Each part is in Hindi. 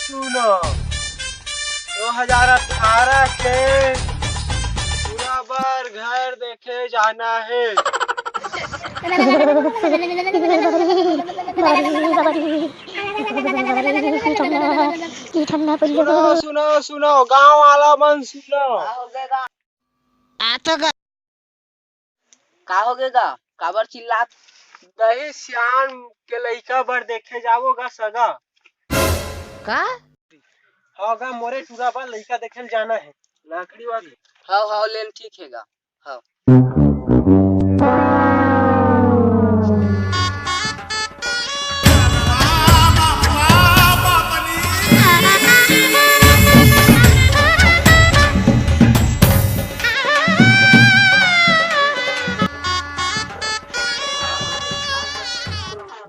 सुनो 2018 के पूरा बार घर देखे जाना है। सुनो सुनो सुनो गांव वाला मन सुनो। का हो गएगा काबर चिल्लात? दही श्याम के लइका बर देखे जाओगा सगा का? होगा मोरे टूरा बार लइका देखे जाना है लाकड़ी वाले। हाँ लेन ठीक हैगा। हाँ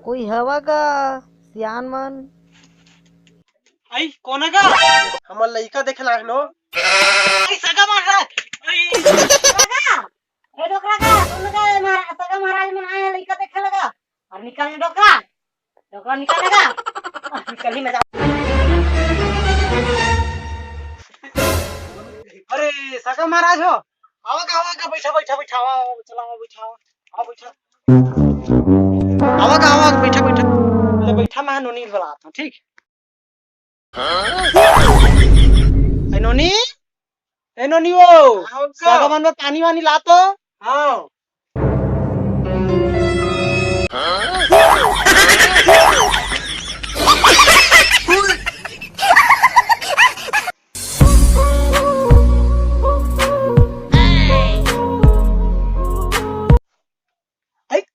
कोई हवा का सियान मन आई कोना का हमर लइका देखला है नो। आई सगा महाराज आई सगा ए डोकरा का तुम का महाराज सगा महाराज मन आए लइका देखे लगा और निकल डोकरा डोकरा निकलेगा निकल ही मजा। अरे सगा महाराज हो आवा का बैठा बैठा बैठा आओ चलाओ बैठा आओ बैठा आवा बैठा बैठा ले बैठा मैं नोनी बुला आता हूं ठीक। ए नोनी वो सगा मन में पानी वानी ला तो। हाँ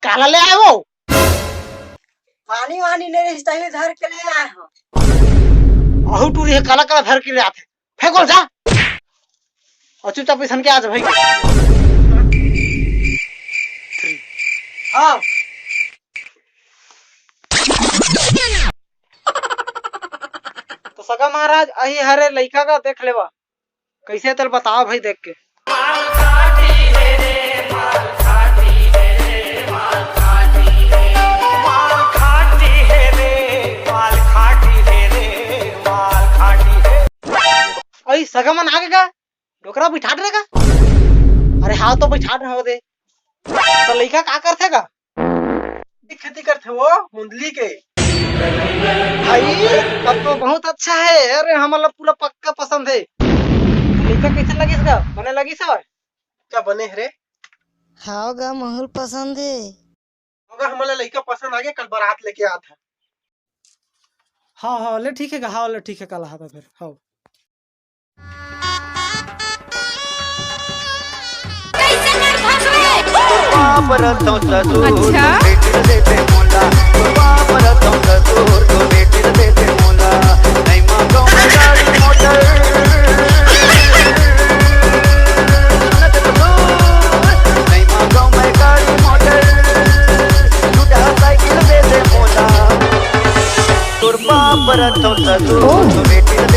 काला ले आए वो पानी वानी नहीं रिश्ते धर के ले आए हो। आहू टूरी है काला काला धर के ले आते फेंको जा और चुपचाप पैसा के आज भाई। हाँ तो सगा महाराज अही हरे लइका का देख लेवा कैसे तल बताओ भाई देख के। अई सगा मन आगे का डोकरा बिठा रहेगा। अरे हाँ तो बिठा रहे हो दे तो लइका का करथे का खेती करथे वो मुंदली के। भाई तब तो बहुत अच्छा है। अरे हमला पूरा पक्का पसंद है। लइका कैसे लगी इसका बने लगी सर क्या बने रे? हाँ गा महल पसंद है। अगर हमला लइका पसंद आ गया कल बारात लेके आता। हाँ ले ठीक है। हाँ ले ठीक है कल आता फिर। हाँ अच्छा